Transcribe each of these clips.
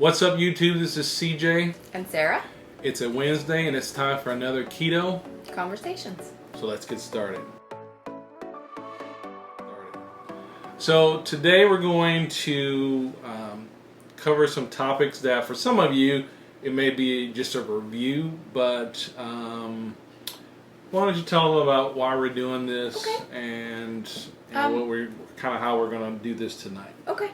What's up, YouTube? This is CJ. And Sarah. It's a Wednesday and it's time for another Keto Conversations. So let's get started. So today we're going to cover some topics that for some of you it may be just a review, but why don't you tell them about why we're doing this and what we're how we're going to do this tonight. Okay.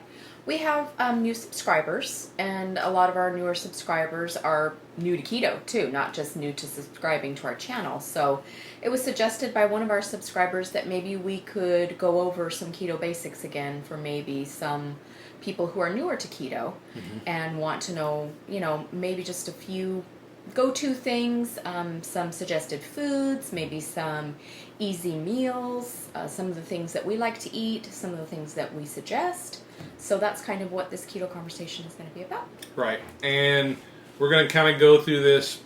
We have new subscribers, and a lot of our newer subscribers are new to keto too, not just new to subscribing to our channel. So it was suggested by one of our subscribers that maybe we could go over some keto basics again for maybe some people who are newer to keto and want to know, maybe just a few go-to things, some suggested foods, maybe some easy meals, some of the things that we like to eat, some of the things that we suggest. So that's kind of what this keto conversation is going to be about. Right. And we're going to kind of go through this.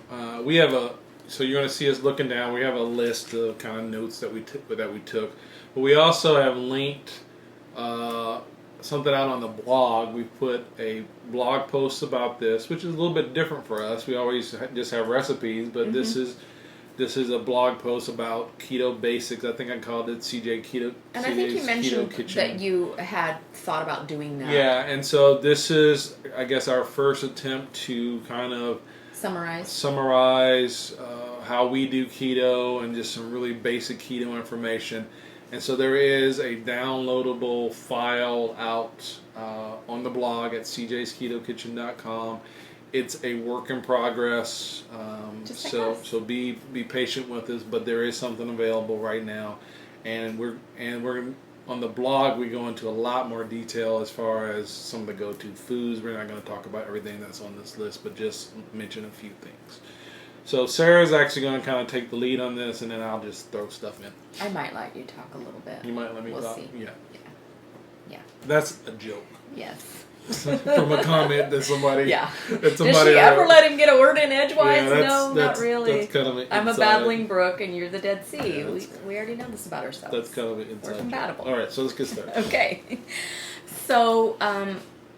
So you're going to see us looking down. We have a list of kind of notes that we took. But we also have linked something out on the blog. We put a blog post about this, which is a little bit different for us. We always just have recipes, but this is a blog post about keto basics. I think I called it CJ Keto. And I think you mentioned that you had thought about doing that. Yeah, and so this is, I guess, our first attempt to kind of summarize how we do keto and just some really basic keto information. And so there is a downloadable file out on the blog at cjsketokitchen.com. It's a work in progress, so be patient with us. But there is something available right now, and we're on the blog. We go into a lot more detail as far as some of the go-to foods. We're not going to talk about everything that's on this list, but just mention a few things. So Sarah's actually going to kind of take the lead on this, and then I'll just throw stuff in. I might let you talk a little bit. You might let me talk? See. Yeah. That's a joke. Yes. From a comment that somebody... Yeah. That somebody Does she ever let him get a word in edgewise? Yeah, no, not really. That's kind of an I'm a babbling brook, and you're the Dead Sea. Yeah, we already know this about ourselves. That's kind of an inside We're compatible. Joke. All right, so let's get started. Okay. So,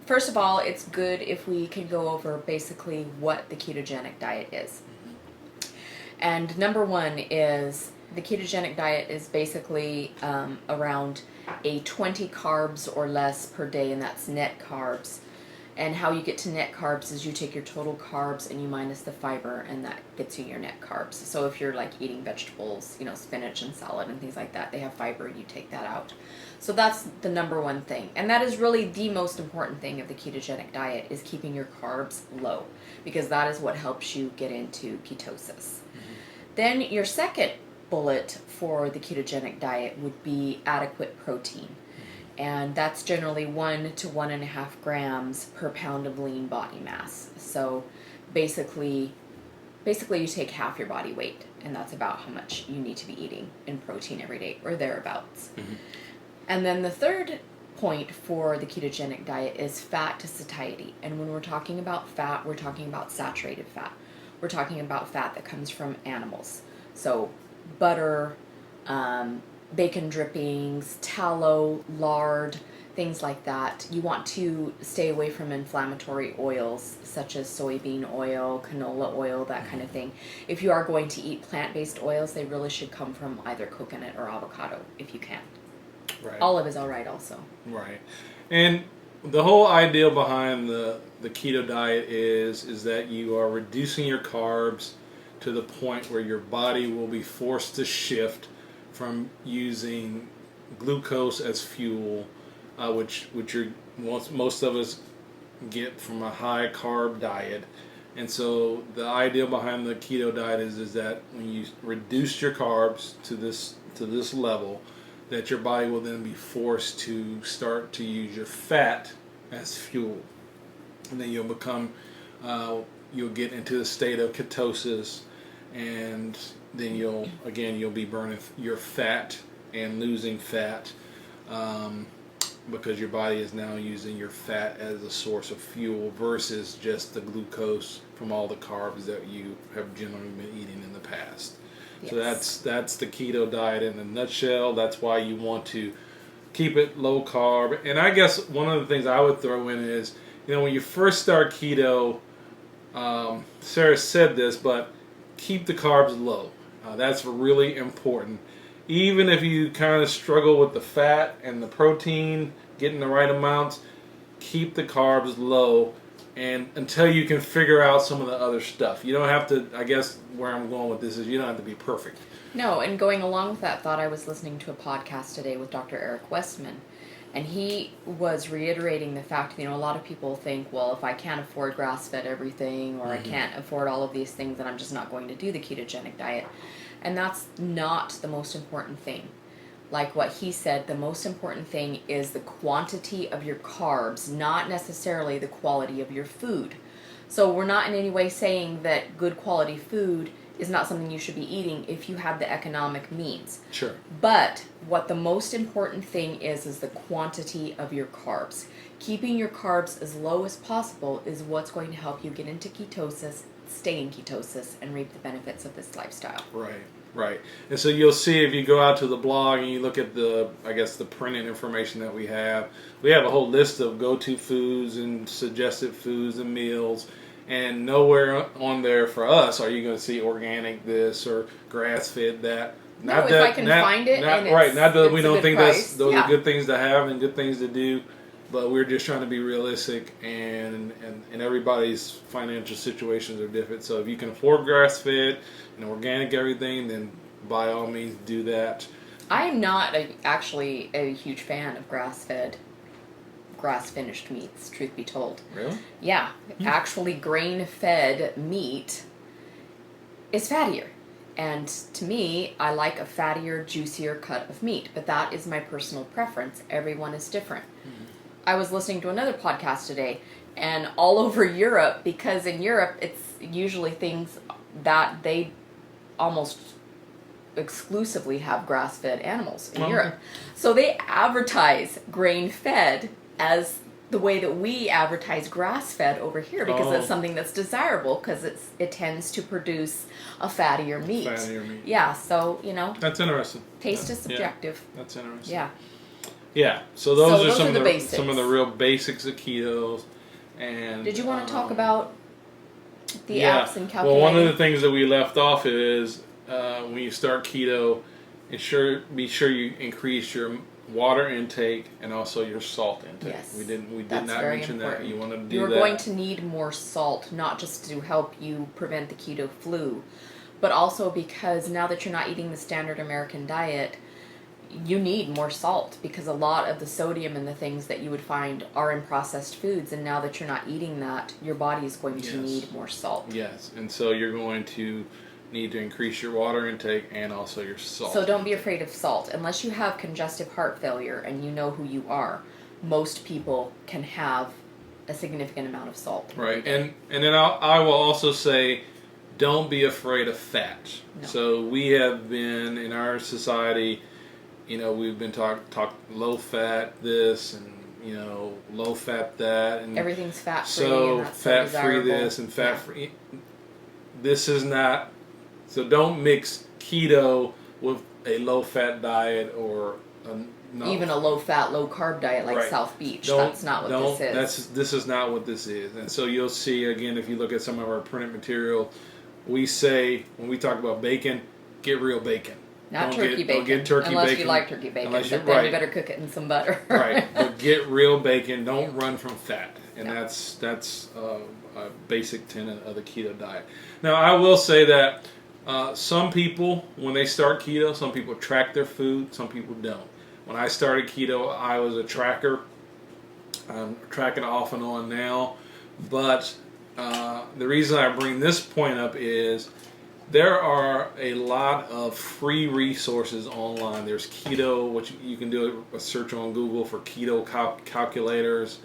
first of all, it's good if we can go over basically what the ketogenic diet is. And number one is the ketogenic diet is basically around a 20 carbs or less per day, and that's net carbs. And how you get to net carbs is you take your total carbs and you minus the fiber, and that gets you your net carbs. So if you're like eating vegetables, spinach and salad and things like that, they have fiber, you take that out. So that's the number one thing. And that is really the most important thing of the ketogenic diet, is keeping your carbs low, because that is what helps you get into ketosis. Then your second bullet for the ketogenic diet would be adequate protein. And that's generally 1 to 1.5 grams per pound of lean body mass. So basically you take half your body weight, and that's about how much you need to be eating in protein every day, or thereabouts. And then the third point for the ketogenic diet is fat to satiety. And when we're talking about fat, we're talking about saturated fat. We're talking about fat that comes from animals. So butter, bacon drippings, tallow, lard, things like that. You want to stay away from inflammatory oils such as soybean oil, canola oil, that kind of thing. If you are going to eat plant-based oils, they really should come from either coconut or avocado if you can. Right. Olive is all right also. Right. And the whole idea behind the keto diet is that you are reducing your carbs to the point where your body will be forced to shift from using glucose as fuel, which most of us get from a high carb diet. And so the idea behind the keto diet is that when you reduce your carbs to this level, that your body will then be forced to start to use your fat as fuel, and then you'll get into the state of ketosis, and then you'll be burning your fat and losing fat, because your body is now using your fat as a source of fuel versus just the glucose from all the carbs that you have generally been eating in the past. Yes. So that's the keto diet in a nutshell. That's why you want to keep it low carb. And I guess one of the things I would throw in is when you first start keto, Sarah said this, but keep the carbs low. That's really important. Even if you kind of struggle with the fat and the protein, getting the right amounts, keep the carbs low, and until you can figure out some of the other stuff. You don't have to, I guess where I'm going with this is you don't have to be perfect. No, and going along with that thought, I was listening to a podcast today with Dr. Eric Westman, and he was reiterating the fact, a lot of people think, well, if I can't afford grass-fed everything, or I can't afford all of these things, then I'm just not going to do the ketogenic diet. And that's not the most important thing. Like what he said, the most important thing is the quantity of your carbs, not necessarily the quality of your food. So we're not in any way saying that good quality food is not something you should be eating if you have the economic means. Sure. But what the most important thing is the quantity of your carbs. Keeping your carbs as low as possible is what's going to help you get into ketosis, stay in ketosis, and reap the benefits of this lifestyle. Right. And so you'll see if you go out to the blog and you look at the printed information that we have a whole list of go-to foods and suggested foods and meals. And nowhere on there for us are you going to see organic this or grass-fed that. Not if I can find it. Not that we don't think those are good things to have and good things to do, but we're just trying to be realistic, and everybody's financial situations are different. So if you can afford grass-fed and organic everything, then by all means do that. I am not actually a huge fan of grass-fed, grass-finished meats, truth be told. Really? Yeah. Actually, grain-fed meat is fattier. And to me, I like a fattier, juicier cut of meat. But that is my personal preference. Everyone is different. I was listening to another podcast today, and all over Europe, because in Europe, it's usually things that they almost exclusively have grass-fed animals in Europe. So they advertise grain-fed as the way that we advertise grass-fed over here, because it's something that's desirable, because it tends to produce a fattier meat. Yeah, so, That's interesting. Taste is subjective. Yeah, that's interesting. Yeah. So those are some of the real basics of keto. And did you want to talk about the apps and calculating? Well, one of the things that we left off is when you start keto, be sure you increase your water intake and also your salt intake. Yes, we did not mention important. that. You want to do that. You're going to need more salt, not just to help you prevent the keto flu, but also because now that you're not eating the standard American diet, you need more salt, because a lot of the sodium and the things that you would find are in processed foods, and now that you're not eating that, your body is going to need more salt. Yes, and so you're going to need to increase your water intake and also your salt. So don't be afraid of salt. Unless you have congestive heart failure and you know who you are, most people can have a significant amount of salt. Right, and then I will also say, don't be afraid of fat. No. So we have been, in our society, we've been talk low fat this and low fat that, and everything's fat free. So and that's fat so free this and fat free. This is not. So don't mix keto with a low fat diet or even a low fat, low carb diet like South Beach. That's not what this is. This is not what this is. And so you'll see again if you look at some of our printed material, we say when we talk about bacon, get real bacon. Not turkey bacon. Don't get turkey unless bacon. You like turkey bacon. Unless but then you better cook it in some butter. Right. But get real bacon. Don't run from fat. And that's a basic tenet of the keto diet. Now, I will say that some people, when they start keto, some people track their food, some people don't. When I started keto, I was a tracker. I'm tracking off and on now. But the reason I bring this point up is there are a lot of free resources online. There's keto, which you can do a search on Google for keto calculators.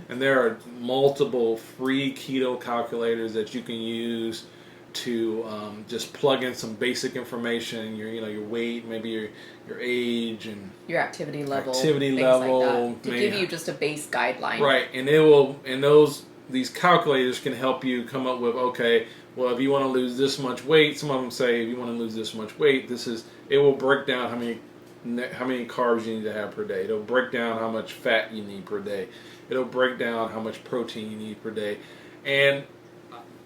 And there are multiple free keto calculators that you can use to just plug in some basic information, your weight, maybe your age, and your activity level, like that, to give you just a base guideline. Right, and these calculators can help you come up with, okay, well, if you want to lose this much weight, some of them say if you want to lose this much weight, it will break down how many how many carbs you need to have per day. It'll break down how much fat you need per day. It'll break down how much protein you need per day. And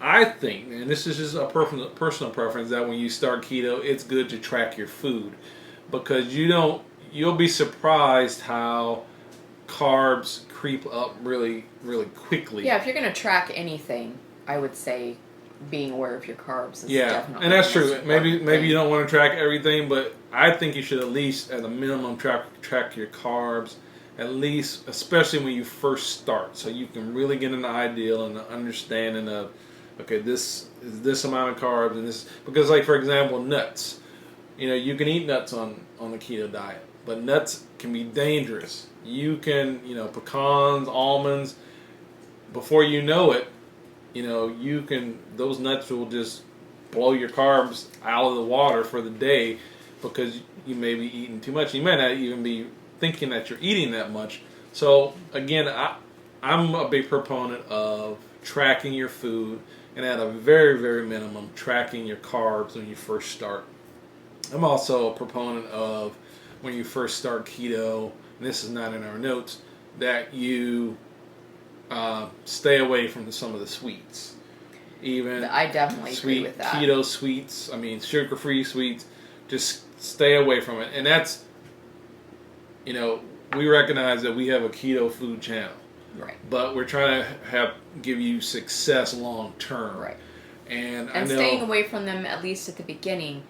I think, and this is just a personal preference, that when you start keto, it's good to track your food, because you'll be surprised how carbs creep up really, really quickly. Yeah, if you're going to track anything, I would say being aware of your carbs is definitely and that's the most true. Maybe important you don't want to track everything, but I think you should at least, at a minimum, track your carbs, at least, especially when you first start, so you can really get an idea and an understanding of, okay, this is this amount of carbs, and this, because, like, for example, nuts. You can eat nuts on the keto diet, but nuts can be dangerous. You can, pecans, almonds, before you know it, those nuts will just blow your carbs out of the water for the day, because you may be eating too much. You might not even be thinking that you're eating that much. So again, I'm a big proponent of tracking your food, and at a very, very minimum, tracking your carbs when you first start. I'm also a proponent of, when you first start keto, and this is not in our notes, that you stay away from some of the sweets. Even I definitely agree with that. Keto sweets, sugar-free sweets, just stay away from it. And that's, we recognize that we have a keto food channel. Right. But we're trying to give you success long term. Right. And staying away from them, at least at the beginning,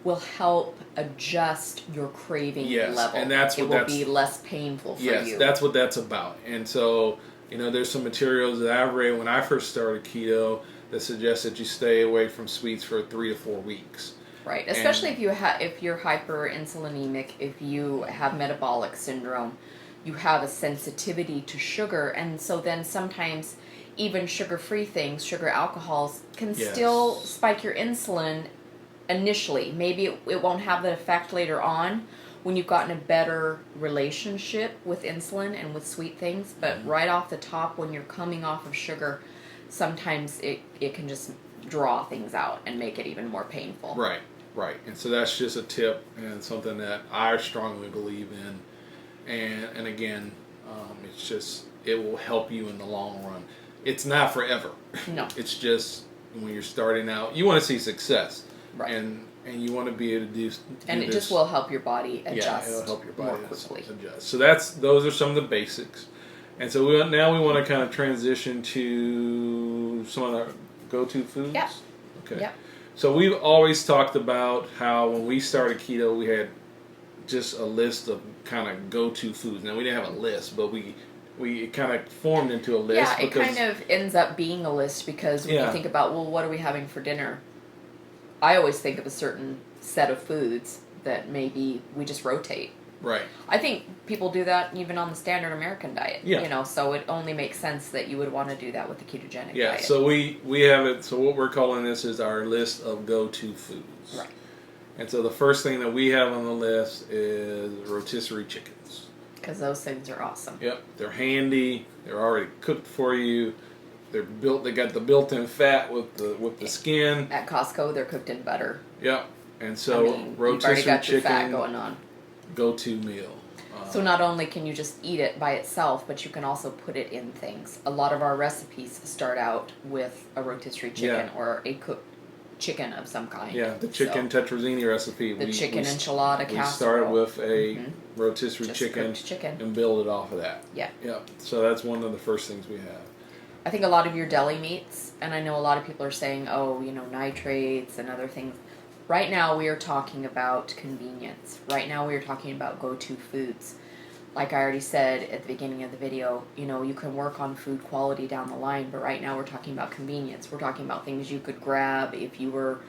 will help adjust your craving level. And it will be less painful for you. Yes, that's what that's about. And so, there's some materials that I've read when I first started keto that suggest that you stay away from sweets for 3 to 4 weeks. Right, especially if you're hyperinsulinemic, if you have metabolic syndrome, you have a sensitivity to sugar, and so then sometimes even sugar-free things, sugar alcohols, can still spike your insulin initially. Maybe it won't have the effect later on when you've gotten a better relationship with insulin and with sweet things, but right off the top, when you're coming off of sugar, sometimes it can just draw things out and make it even more painful. Right. And so that's just a tip and something that I strongly believe in. And again, it's just, it will help you in the long run. It's not forever. No. It's just when you're starting out, you want to see success. Right. And you want to be able to do and it just will help your body adjust. Yeah, it'll help your body more quickly. adjust. So those are some of the basics. And so now we want to kind of transition to some of our go-to foods. Yeah. Okay. Yeah. So we've always talked about how when we started keto, we had just a list of kind of go-to foods. Now, we didn't have a list, but we kind of formed into a list. Yeah, it kind of ends up being a list, because when you think about, well, what are we having for dinner? I always think of a certain set of foods that maybe we just rotate. Right. I think people do that even on the standard American diet. Yeah. So it only makes sense that you would want to do that with the ketogenic diet. Yeah, so we have it, so what we're calling this is our list of go-to foods. Right. And so the first thing that we have on the list is rotisserie chickens. Because those things are awesome. Yep, they're handy, they're already cooked for you, they got the built-in fat with the skin. At Costco, they're cooked in butter. Yep, and so rotisserie you've already got your chicken, fat going on. Go-to meal. So not only can you just eat it by itself, but you can also put it in things. A lot of our recipes start out with a rotisserie chicken or a cooked chicken of some kind. Yeah, the chicken tetrazzini recipe. The chicken enchilada casserole. We started with a rotisserie just chicken and build it off of that. Yeah. Yeah, so that's one of the first things we have. I think a lot of your deli meats, and I know a lot of people are saying, nitrates and other things. Right now we are talking about convenience. Right now we are talking about go-to foods. Like I already said at the beginning of the video, you can work on food quality down the line, but right now we're talking about convenience. We're talking about things you could grab if you were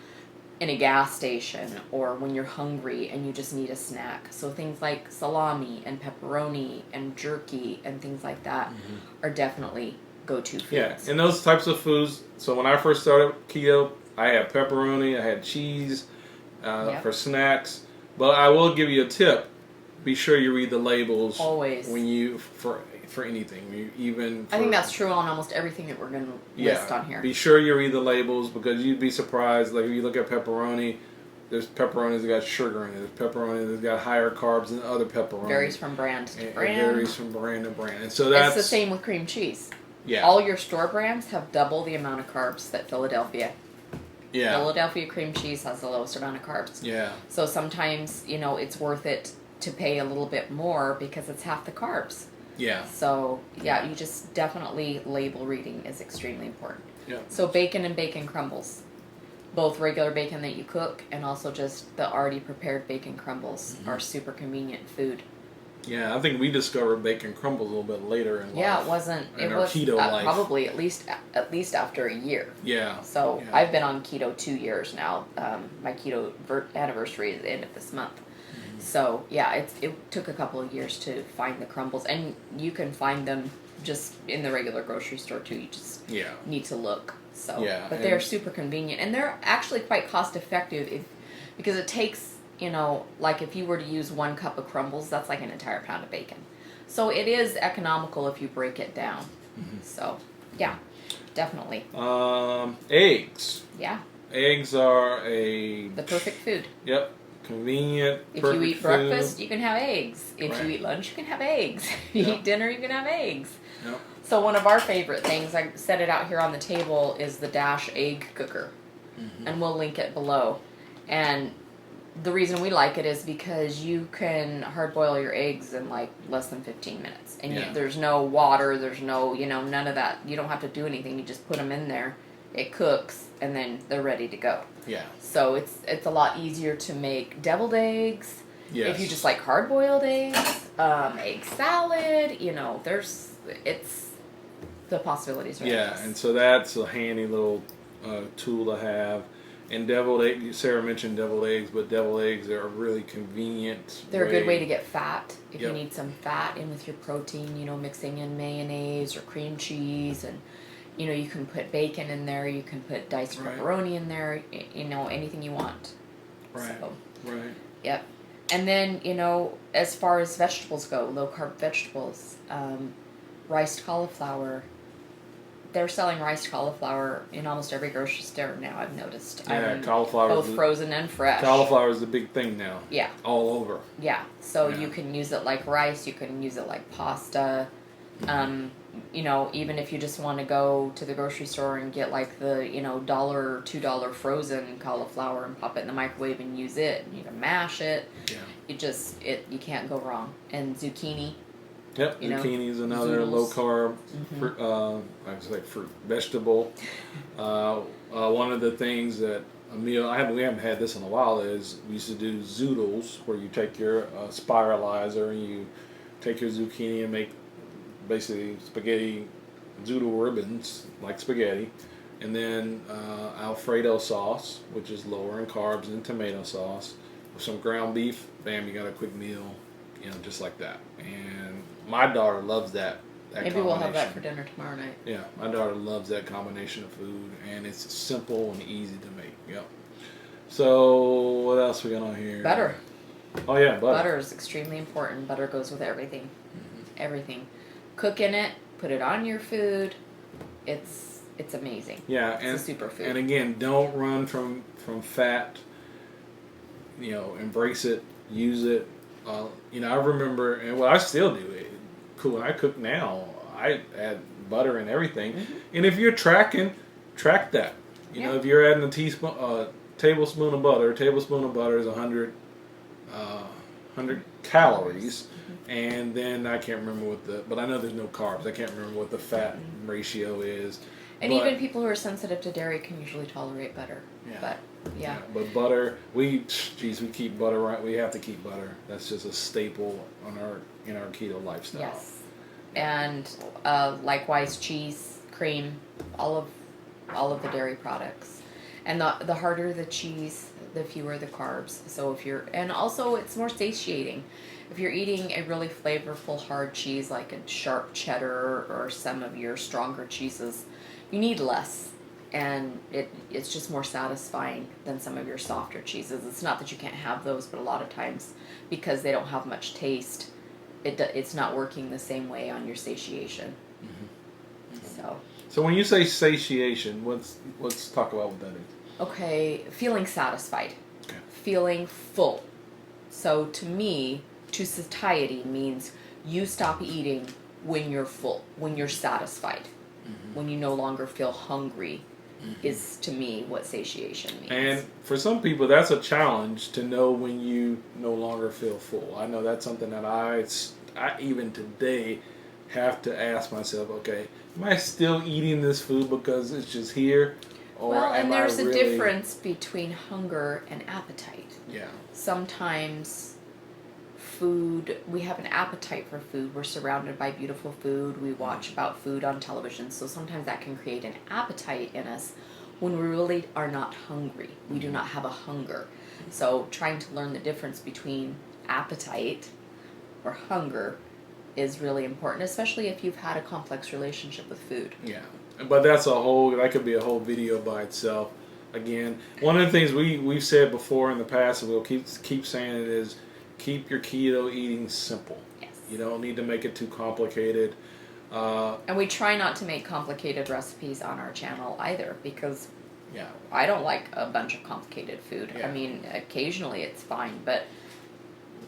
in a gas station or when you're hungry and you just need a snack. So things like salami and pepperoni and jerky and things like that are definitely go-to foods. Yeah, and those types of foods. So when I first started keto, I had pepperoni, I had cheese for snacks. But I will give you a tip: be sure you read the labels always when you for anything. I think that's true on almost everything that we're going to list on here. Be sure you read the labels, because you'd be surprised. Like if you look at pepperoni, There's pepperoni that got sugar in it. There's pepperoni that's got higher carbs than other pepperoni. Varies from brand to brand. It varies from brand to brand. And so that's... It's the same with cream cheese. Yeah. All your store brands have double the amount of carbs that Philadelphia. Yeah. Philadelphia cream cheese has the lowest amount of carbs. Yeah. So sometimes, it's worth it to pay a little bit more because it's half the carbs. Yeah. So, you just definitely label reading is extremely important. Yeah. So bacon and bacon crumbles. Both regular bacon that you cook and also just the already prepared bacon crumbles are super convenient food. Yeah, I think we discovered bacon crumbles a little bit later in life. Yeah, it wasn't. In It our was keto life. probably at least after a year. Yeah. So yeah. I've been on keto 2 years now. My keto anniversary is the end of this month. Mm-hmm. So yeah, it took a couple of years to find the crumbles, and you can find them just in the regular grocery store too. You just need to look. So but they're super convenient, and they're actually quite cost effective because it takes. Like if you were to use 1 cup of crumbles, that's like an entire pound of bacon. So it is economical if you break it down. Mm-hmm. So, yeah, definitely. Eggs. Yeah. Eggs are the perfect food. Yep. Convenient. If you eat breakfast, you can have eggs. If you eat lunch, you can have eggs. If you eat dinner, you can have eggs. Yep. So one of our favorite things, I set it out here on the table, is the Dash egg cooker. Mm-hmm. And we'll link it below. And the reason we like it is because you can hard boil your eggs in like less than 15 minutes. And there's no water, there's no, none of that. You don't have to do anything. You just put them in there. It cooks, and then they're ready to go. Yeah. So it's a lot easier to make deviled eggs. Yes. If you just like hard boiled eggs, egg salad, the possibilities are endless. And so that's a handy little tool to have. And deviled eggs, Sarah mentioned deviled eggs, but deviled eggs are a really convenient. They're a good way to get fat. If you need some fat in with your protein, mixing in mayonnaise or cream cheese, and you can put bacon in there, you can put diced pepperoni in there, anything you want. Right. So, right. Yep. And then, as far as vegetables go, low carb vegetables, riced cauliflower. They're selling riced cauliflower in almost every grocery store now, I've noticed. Yeah, cauliflower. Both frozen and fresh. Cauliflower is the big thing now. Yeah. All over. Yeah. So you can use it like rice, you can use it like pasta. Mm-hmm. Even if you just want to go to the grocery store and get like the, $1 or $2 frozen cauliflower and pop it in the microwave and use it. You can mash it. Yeah. You can't go wrong. And zucchini. Yep, zucchini is another low carb fruit vegetable. One of the things that we haven't had this in a while is we used to do zoodles, where you take your spiralizer and you take your zucchini and make basically spaghetti zoodle ribbons like spaghetti, and then Alfredo sauce, which is lower in carbs than tomato sauce, with some ground beef. Bam, you got a quick meal, just like that. And my daughter loves that Maybe we'll have that for dinner tomorrow night. Yeah, my daughter loves that combination of food, and it's simple and easy to make. Yep. So what else we got on here? Butter. Oh yeah, butter. Butter is extremely important. Butter goes with everything. Mm-hmm. Everything. Cook in it. Put it on your food. It's amazing. Yeah, it's a superfood. And again, don't run from fat. Embrace it. Use it. I remember, and I still do it. Cool. When I cook now, I add butter and everything. Mm-hmm. And if you're track that. If you're adding a tablespoon of butter is 100 calories. Mm-hmm. And then I can't remember but I know there's no carbs. I can't remember what the fat ratio is. And even people who are sensitive to dairy can usually tolerate butter. Yeah. But yeah. But butter, we keep butter right. We have to keep butter. That's just a staple in our keto lifestyle. Yes. And likewise, cheese, cream, all of the dairy products. And the harder the cheese, the fewer the carbs. So and also it's more satiating. If you're eating a really flavorful hard cheese like a sharp cheddar or some of your stronger cheeses, you need less. And it's just more satisfying than some of your softer cheeses. It's not that you can't have those, but a lot of times, because they don't have much taste, it's not working the same way on your satiation. Mm-hmm. So when you say satiation, let's talk about what that is. Okay, feeling satisfied. Okay. feeling full. So to me, to satiety means you stop eating when you're full, when you're satisfied, when you no longer feel hungry, is to me what satiation means. And for some people, that's a challenge to know when you no longer feel full. I know that's something that I even today have to ask myself, okay, am I still eating this food because it's just here? Or well, and there's a difference between hunger and appetite. Yeah. Sometimes food, we have an appetite for food. We're surrounded by beautiful food. We watch about food on television. So sometimes that can create an appetite in us when we really are not hungry. We do not have a hunger. So trying to learn the difference between appetite or hunger is really important, especially if you've had a complex relationship with food. Yeah. But that could be a whole video by itself. Again, one of the things we've said before in the past, and we'll keep saying it, is keep your keto eating simple. Yes. You don't need to make it too complicated. And we try not to make complicated recipes on our channel either, because yeah, I don't like a bunch of complicated food. Yeah. I mean, occasionally it's fine, but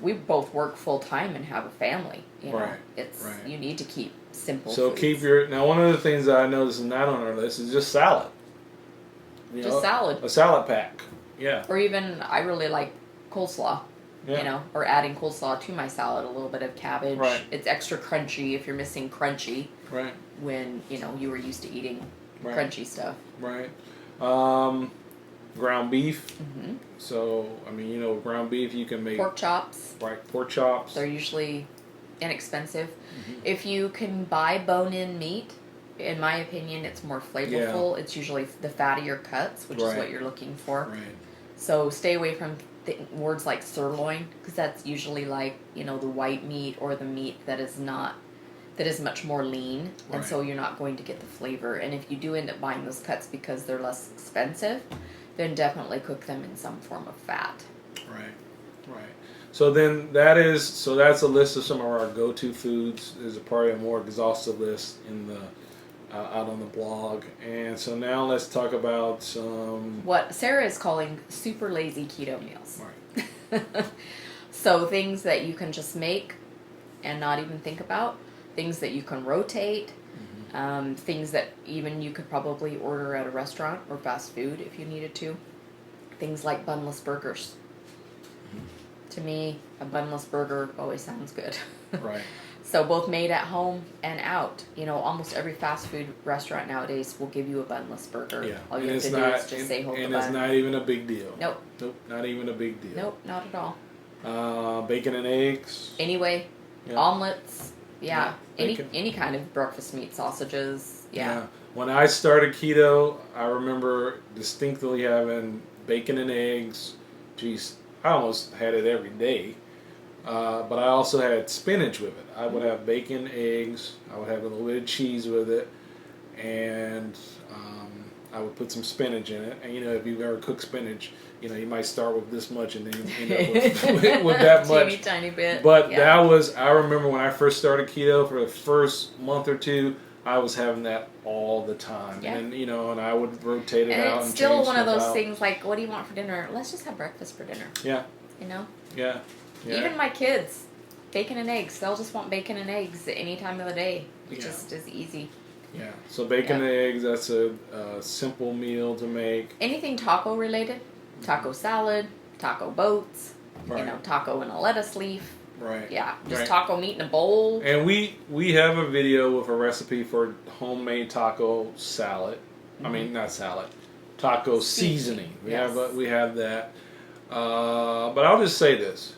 we both work full time and have a family. You know, Right. it's Right. you need to keep simple. So foods. now one of the things that I noticed is not on our list is just salad. Just salad, A salad pack. Yeah. or even I really like coleslaw. Yeah. You know, or adding coleslaw to my salad, a little bit of cabbage. Right. It's extra crunchy if you're missing crunchy Right. when, you know, you were used to eating Right. crunchy stuff. Right. Ground beef. Mm-hmm. So, I mean, ground beef you can make. Pork chops. Right. Pork chops. They're usually inexpensive. Mm-hmm. If you can buy bone-in meat, in my opinion, it's more flavorful. Yeah. It's usually the fattier cuts, which is Right. what you're looking for. Right. So stay away from words like sirloin, because that's usually like, the white meat or the meat that is much more lean, and so Right. you're not going to get the flavor. And if you do end up buying those cuts because they're less expensive, then definitely cook them in some form of fat. Right. Right. So then that's a list of some of our go-to foods. There's probably a more exhaustive list in the out on the blog. And so now let's talk about some. What Sarah is calling super lazy keto meals. Right. So things that you can just make and not even think about, things that you can rotate, things that even you could probably order at a restaurant or fast food if you needed to. Things like bunless burgers. To me, a bunless burger always sounds good. Right. So both made at home and out. Almost every fast food restaurant nowadays will give you a bunless burger. Yeah. All you And have it's to do not, is just say hold the and bun. it's not even a big deal. Nope. Nope. Not even a big deal. Nope, not at all. Bacon and eggs. Anyway, Yeah. omelets, Yeah, bacon. any kind of breakfast meat, sausages, yeah. When I started keto, I remember distinctly having bacon and eggs. Geez, I almost had it every day. But I also had spinach with it. I would have bacon, eggs. I would have a little bit of cheese with it, and I would put some spinach in it. And if you've ever cooked spinach, you might start with this much and then end up with that much. Tiny bit. But yeah. I remember when I first started keto, for the first month or two, I was having that all the time. Yeah. And, and I would rotate it And out. it's And still change one of stuff those out. things like, what do you want for dinner? Let's just have breakfast for dinner. Yeah. Yeah. Yeah. Even my kids, bacon and eggs. They'll just want bacon and eggs at any time of the day. It Yeah. just is easy. Yeah. So bacon and eggs, that's a simple meal to make. Anything taco related, taco salad, taco boats, Right. taco in a lettuce leaf. Right. Yeah, just Right. taco meat in a bowl. And we have a video with a recipe for homemade taco salad. I mean, not salad. Taco seasoning. We Yes. have that. But I'll just say this.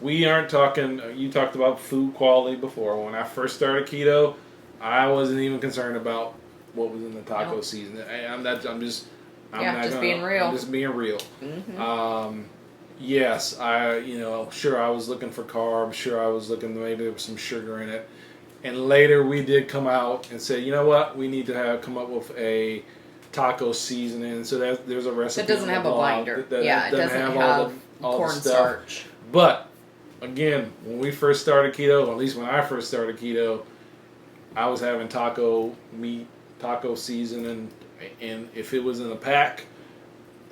We aren't talking, you talked about food quality before. When I first started keto, I wasn't even concerned about what was in the taco Nope. season. I'm just being real. I'm just being real. Mm-hmm. Yes, sure I was looking for carbs. Sure I was looking, maybe there was some sugar in it. And later we did come out and say, you know what, we need to come up with a taco seasoning. So there's a recipe. That doesn't on the have a blog binder. that It doesn't have all the cornstarch. But again, when we first started keto, or at least when I first started keto, I was having taco meat, taco seasoning, and if it was in a pack,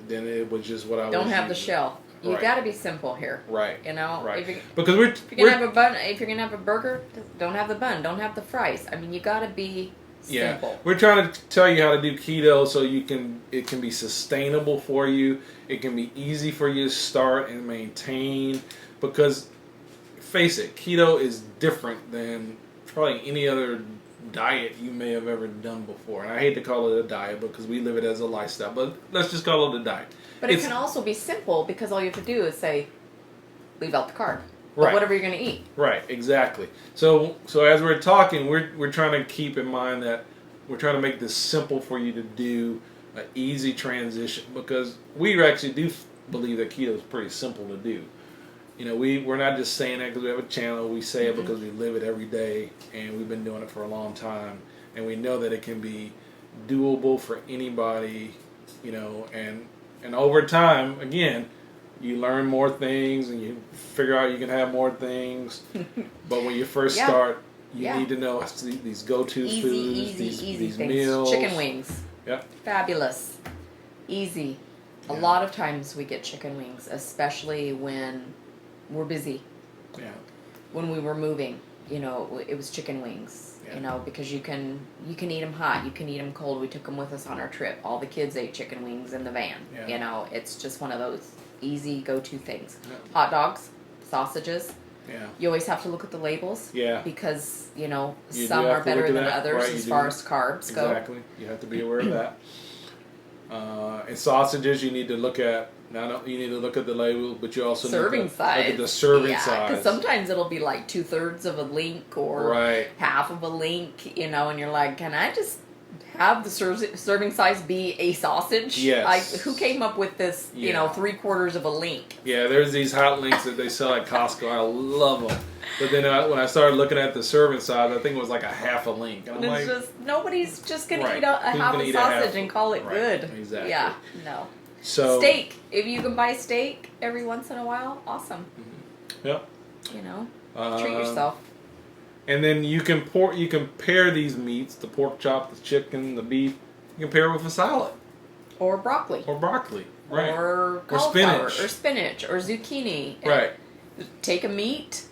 then it was just what I Don't was have the using. shell. You Right. got to be simple here. Right. You know, Right. if Because you're gonna have a bun, if you're gonna have a burger, don't have the bun, don't have the fries. I mean, you got to be simple. Yeah, we're trying to tell you how to do keto so it can be sustainable for you. It can be easy for you to start and maintain. Because, face it, keto is different than probably any other diet you may have ever done before. And I hate to call it a diet because we live it as a lifestyle, but let's just call it a diet. But it can also be simple because all you have to do is say, leave out the carb. Right. Whatever you're going to eat. Right, exactly. So as we're talking, we're trying to keep in mind that we're trying to make this simple for you to do, an easy transition, because we actually do believe that keto is pretty simple to do. You know, we're not just saying that because we have a channel. We say it because we live it every day, and we've been doing it for a long time, and we know that it can be doable for anybody. You know, and over time, again, you learn more things and you figure out you can have more things. But when you first start, you need to know these go-to foods, these things. meals. Chicken wings. Yep. Fabulous. Easy. A lot of times we get chicken wings, especially when we're busy. Yeah. When we were moving, you know, it was chicken wings. You know, because you can eat them hot, you can eat them cold. We took them with us on our trip. All the kids ate chicken wings in the van. Yeah. You know, it's just one of those easy go-to things. Yeah. Hot dogs, sausages. Yeah. You always have to look at the labels. Yeah. Because, you know, You some do have are to look better at than that. others Right, as you far do. as carbs go. Exactly. You have to be aware of that. And sausages, you need to look at. You need to look at the label, but you also Serving need to size. look at the serving Yeah, size. because sometimes it'll be like 2/3 of a link or Right. half of a link, you know, and you're like, can I just have the serving size be a sausage? Yes. Like, who came up with this, you know, 3/4 of a link? Yeah, there's these hot links that they sell at Costco. I love them. But then when I started looking at the serving size, I think it was like a half a link. And I'm It's like, just, nobody's just going Right. to eat a Who's half gonna a eat a half? sausage and call it Right, good. exactly. Yeah, no. so. Steak. If you can buy steak every once in a while, awesome. Yep. You know, treat Um, yourself. And then you can pair these meats, the pork chop, the chicken, the beef. You can pair it with a salad Or broccoli. or broccoli, right? Or cauliflower. spinach. Or spinach. Or zucchini. Right. Take a meat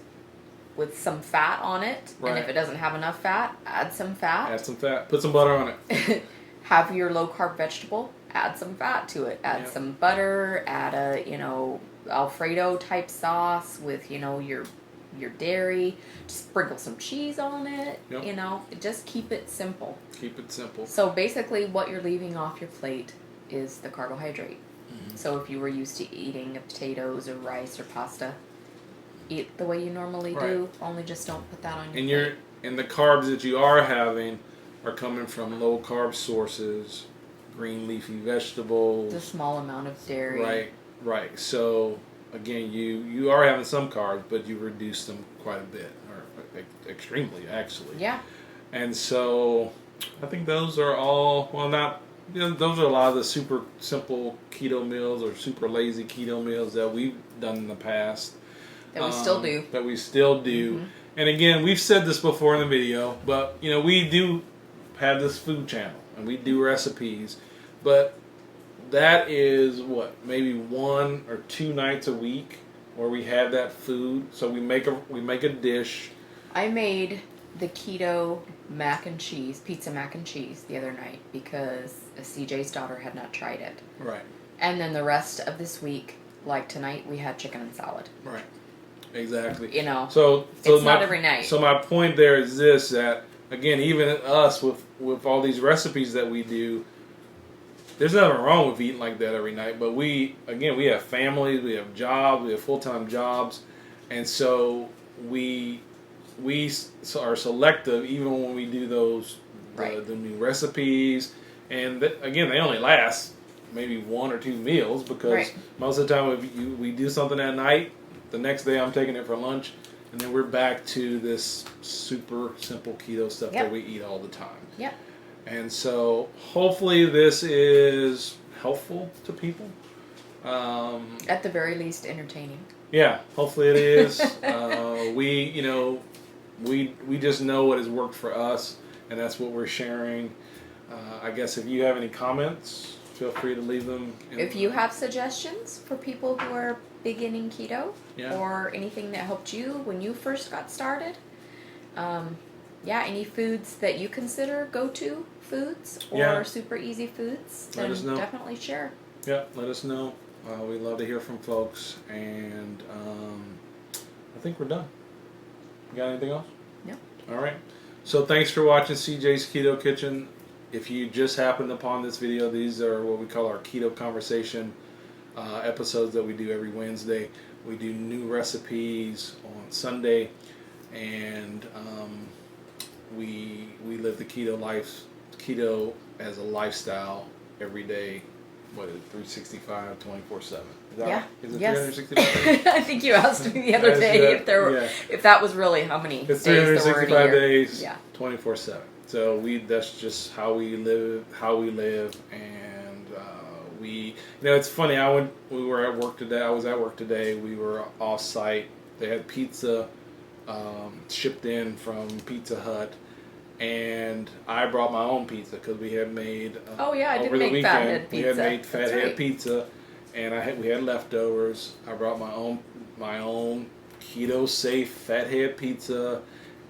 with some fat on it. Right. And if it doesn't have enough fat, add some fat. Add some fat. Put some butter on it. Have your low carb vegetable. Add some fat to it. Add some butter. Add a, you know, Alfredo type sauce with, you know, your dairy. Just sprinkle some cheese on it. Yep. You know, just keep it simple. Keep it simple. So basically what you're leaving off your plate is the carbohydrate. So if you were used to eating potatoes or rice or pasta, eat the way you normally do, only just don't put that on your plate. And the carbs that you are having are coming from low carb sources, green leafy vegetables. A small amount of dairy. Right. So again, you are having some carbs, but you reduce them quite a bit, or extremely actually. Yeah. And so I think those are all, well, not, you know, those are a lot of the super simple keto meals or super lazy keto meals that we've done in the past. That we still do. That we still do. Mm-hmm. And again, we've said this before in the video, but, you know, we do have this food channel and we do recipes, but that is maybe 1 or 2 nights a week where we have that food. So we make a dish. I made the keto pizza mac and cheese the other night because CJ's daughter had not tried it. Right. And then the rest of this week, like tonight, we had chicken and salad. Right. Exactly. You know, so it's not every night. So my point there is this, that again, even us with all these recipes that we do, there's nothing wrong with eating like that every night. But we have families, we have jobs, we have full-time jobs, and so we are selective even when we do those the new recipes. And again, they only last maybe 1 or 2 meals because most of the time if we do something at night, the next day I'm taking it for lunch, and then we're back to this super simple keto stuff that we eat all the time. Yep. And so hopefully this is helpful to people. At the very least, entertaining. Yeah, hopefully it is. We just know what has worked for us, and that's what we're sharing. I guess if you have any comments. feel free to leave them. If you have suggestions for people who are beginning keto, Yeah. or anything that helped you when you first got started, any foods that you consider go-to foods or Yeah. super easy foods, Let then us know. definitely share. Yeah, let us know. We'd love to hear from folks. And I think we're done. You got anything else? No. All right. So thanks for watching CJ's Keto Kitchen. If you just happened upon this video, these are what we call our keto conversation episodes that we do every Wednesday. We do new recipes on Sunday, and we live the keto as a lifestyle every day. What is it, 365, 24/7? Is that Yeah. right? Is it Yes. 365 days? I think you asked me the other Yes, day yeah, if there were, yeah. if that was really how many It's days there were in a 365 year. days, Yeah. 24/7. So that's just how we live, and it's funny. We were at work today. I was at work today. We were off site. They had pizza shipped in from Pizza Hut, and I brought my own pizza because we had made I did over the make weekend. fathead We pizza. had made That's fathead right. pizza, and we had leftovers. I brought my own keto safe fathead pizza,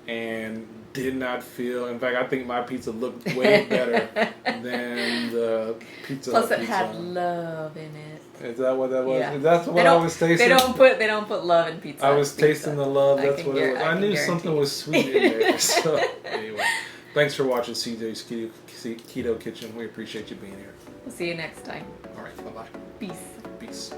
and did not feel. In fact, I think my pizza looked way better than the pizza. Plus, Hut it pizza. had love in it. Is that what that was? Yeah. That's what I was tasting. They don't put love in pizza. I was tasting the love. That's what it was. I knew guarantee something you. was sweet in there. So anyway, thanks for watching CJ's Keto Kitchen. We appreciate you being here. We'll see you next time. All right, bye bye. Peace. Peace.